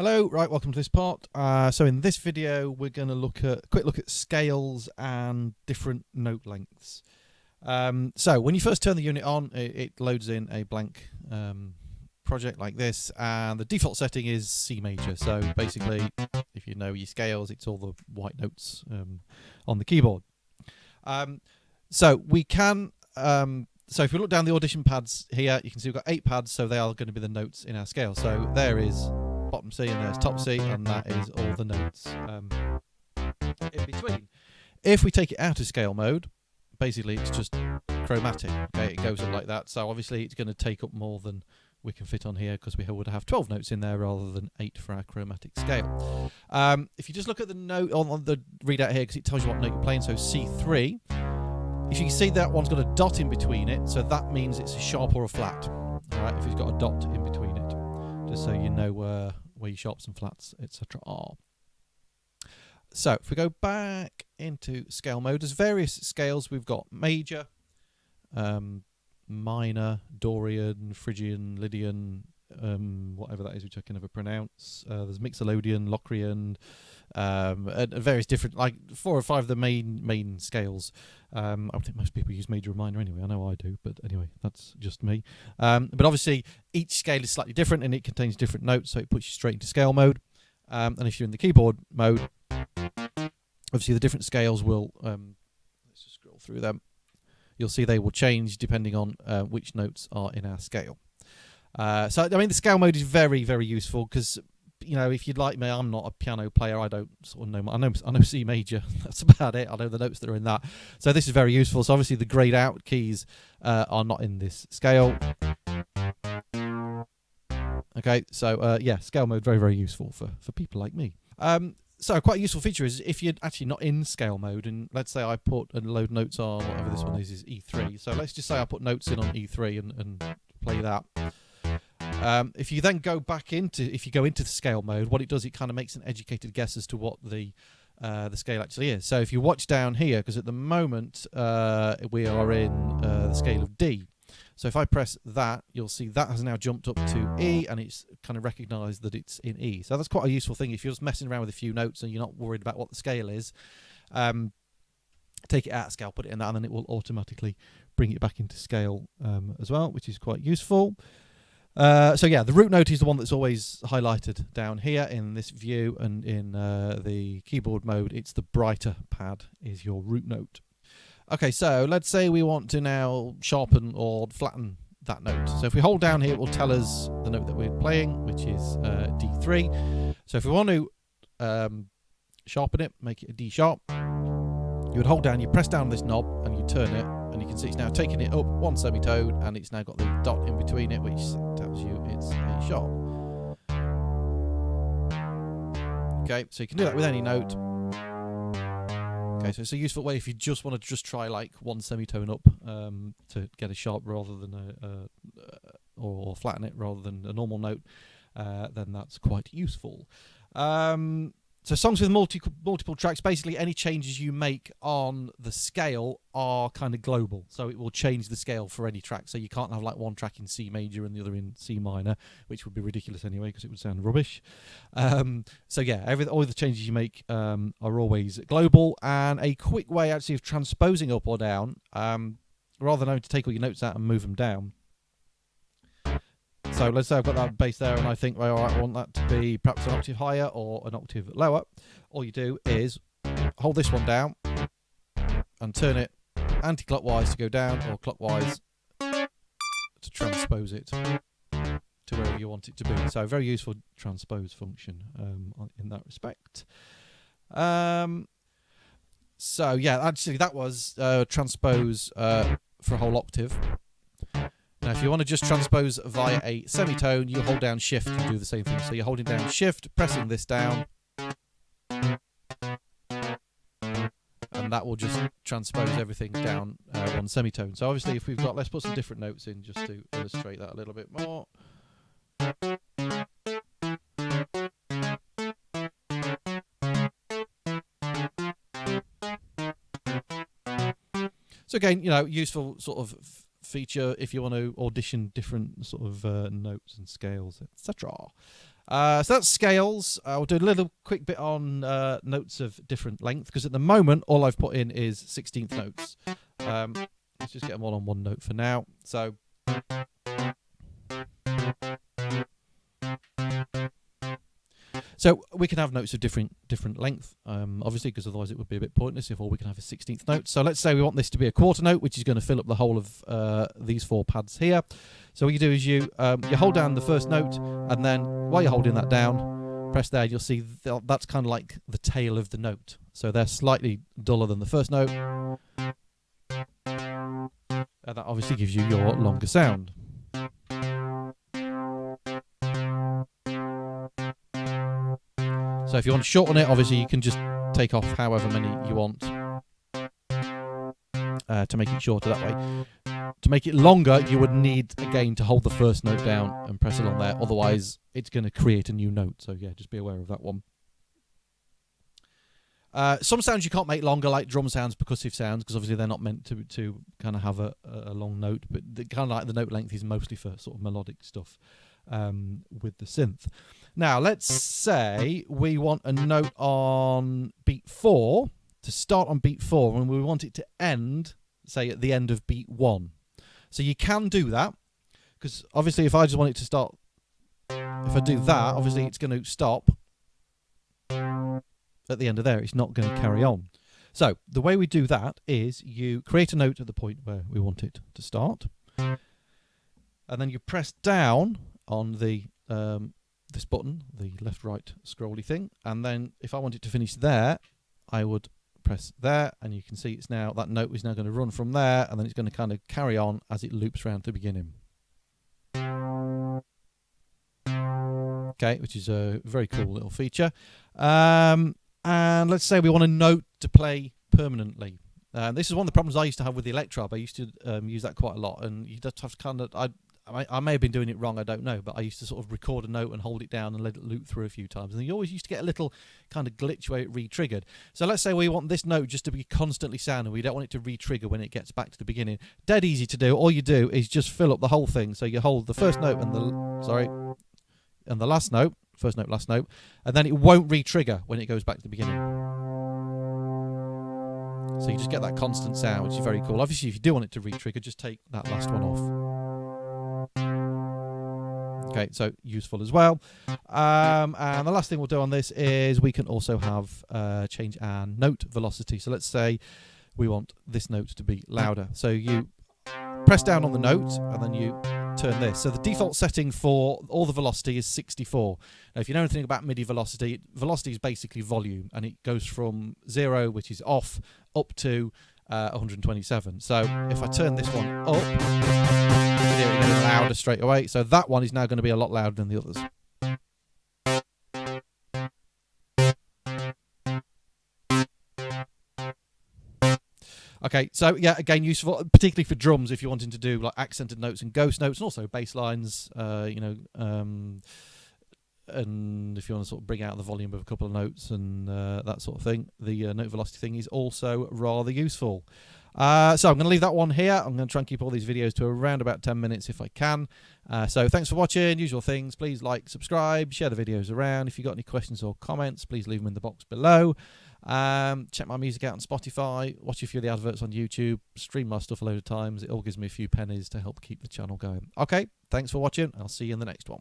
Hello, right, welcome to this part. So in this video, we're going to look at a quick look at scales and different note lengths. So when you first turn the unit on, it loads in a blank project like this, and the default setting is C major. So basically, if you know your scales, it's all the white notes on the keyboard. So we can. So if we look down the audition pads here, you can see we've got 8 pads, so they are going to be the notes in our scale. So there is bottom C and there's top C, and that is all the notes in between. If we take it out of scale mode, basically it's just chromatic. Okay, it goes up like that. So obviously it's going to take up more than we can fit on here, because we would have 12 notes in there rather than 8 for our chromatic scale. If you just look at the note on the readout here, because it tells you what note you're playing, so C3. If you can see, that one's got a dot in between it, so that means it's a sharp or a flat. All right, if it's got a dot in between it, just so you know where your sharps and flats, etc. are. So if we go back into scale mode, there's various scales. We've got major, minor, Dorian, Phrygian, Lydian, whatever that is, which I can never pronounce. There's Mixolydian, Locrian, and various different, like 4 or 5 of the main scales. I think most people use major and minor anyway. I know I do, but anyway, that's just me. But obviously, each scale is slightly different, and it contains different notes, so it puts you straight into scale mode. And if you're in the keyboard mode, obviously the different scales will. Let's just scroll through them. You'll see they will change depending on which notes are in our scale. So I mean, the scale mode is very, very useful, because, you know, if you'd like me, I'm not a piano player. I don't sort of know. I know C major. That's about it. I know the notes that are in that. So this is very useful. So obviously the grayed out keys are not in this scale. Okay, so yeah, scale mode very, very useful for people like me. So quite a useful feature is if you're actually not in scale mode, and let's say I put a load notes on, whatever this one is E3. So let's just say I put notes in on E3 and play that. If you then go back into the scale mode, what it does, it kind of makes an educated guess as to what the scale actually is. So if you watch down here, because at the moment we are in the scale of D. So if I press that, you'll see that has now jumped up to E, and it's kind of recognised that it's in E. So that's quite a useful thing if you're just messing around with a few notes and you're not worried about what the scale is. Take it out of scale, put it in that, and then it will automatically bring it back into scale as well, which is quite useful. So yeah, the root note is the one that's always highlighted down here in this view, and in the keyboard mode, it's the brighter pad is your root note. Okay, so let's say we want to now sharpen or flatten that note. So if we hold down here, it will tell us the note that we're playing, which is D3. So if we want to sharpen it, make it a D sharp, you would hold down, you press down this knob, and you turn it, and you can see it's now taking it up 1 semitone, and it's now got the dot in between it, which tells you it's A sharp. Okay, so you can do that with any note. Okay, so it's a useful way if you just want to try like 1 semitone up to get a sharp rather than or flatten it rather than a normal note. Then that's quite useful. So songs with multiple tracks, basically any changes you make on the scale are kind of global. So it will change the scale for any track. So you can't have like one track in C major and the other in C minor, which would be ridiculous anyway, because it would sound rubbish. So yeah, all the changes you make are always global. And a quick way actually of transposing up or down, rather than having to take all your notes out and move them down. So let's say I've got that bass there, and I think, well, I want that to be perhaps an octave higher or an octave lower. All you do is hold this one down and turn it anti-clockwise to go down, or clockwise to transpose it to wherever you want it to be. So very useful transpose function in that respect. So yeah, actually that was transpose for a whole octave. Now, if you want to just transpose via a semitone, you hold down Shift and do the same thing. So you're holding down Shift, pressing this down, and that will just transpose everything down 1 semitone. So obviously, if we've got, let's put some different notes in just to illustrate that a little bit more. So again, you know, useful sort of feature if you want to audition different sort of notes and scales, etc. So that's scales. I'll do a little quick bit on notes of different length, because at the moment all I've put in is 16th notes. Let's just get them all on one note for now. So we can have notes of different length, obviously, because otherwise it would be a bit pointless if all we can have is 16th notes. So let's say we want this to be a quarter note, which is going to fill up the whole of these 4 pads here. So what you do is you hold down the first note, and then while you're holding that down, press there, you'll see that's kind of like the tail of the note. So they're slightly duller than the first note, and that obviously gives you your longer sound. So if you want to shorten it, obviously you can just take off however many you want to make it shorter that way. To make it longer, you would need, again, to hold the first note down and press it on there. Otherwise, it's going to create a new note. So yeah, just be aware of that one. Some sounds you can't make longer, like drum sounds, percussive sounds, because obviously they're not meant to kind of have a long note. But kind of like the note length is mostly for sort of melodic stuff with the synth. Now, let's say we want a note on beat 4 to start on beat 4, and we want it to end, say, at the end of beat 1. So you can do that, because obviously if I just want it to start, if I do that, obviously it's going to stop at the end of there. It's not going to carry on. So the way we do that is you create a note at the point where we want it to start, and then you press down on the this button, the left-right scrolly thing, and then if I want it to finish there, I would press there, and you can see it's now, that note is now going to run from there, and then it's going to kind of carry on as it loops around to the beginning. Okay, which is a very cool little feature. And let's say we want a note to play permanently. This is one of the problems I used to have with the Electrab. I used to use that quite a lot, and you just have to kind of, I may have been doing it wrong, I don't know, but I used to sort of record a note and hold it down and let it loop through a few times. And you always used to get a little kind of glitch where it re-triggered. So let's say we want this note just to be constantly sounding. We don't want it to re-trigger when it gets back to the beginning. Dead easy to do. All you do is just fill up the whole thing. So you hold the first note and the last note, first note, last note, and then it won't re-trigger when it goes back to the beginning. So you just get that constant sound, which is very cool. Obviously, if you do want it to re-trigger, just take that last one off. Okay, so useful as well. And the last thing we'll do on this is we can also have change our note velocity. So let's say we want this note to be louder. So you press down on the note and then you turn this. So the default setting for all the velocity is 64. Now, if you know anything about MIDI velocity, velocity is basically volume, and it goes from 0, which is off, up to 127. So if I turn this one up, it's getting louder straight away. So that one is now going to be a lot louder than the others. Okay, so yeah, again, useful, particularly for drums if you're wanting to do like accented notes and ghost notes, and also bass lines, and if you want to sort of bring out the volume of a couple of notes and that sort of thing, the note velocity thing is also rather useful. So I'm going to leave that one here. I'm going to try and keep all these videos to around about 10 minutes if I can. So thanks for watching. Usual things, please like, subscribe, share the videos around. If you've got any questions or comments, please leave them in the box below. Check my music out on Spotify, watch a few of the adverts on YouTube, stream my stuff a load of times. It all gives me a few pennies to help keep the channel going. Okay, thanks for watching. I'll see you in the next one.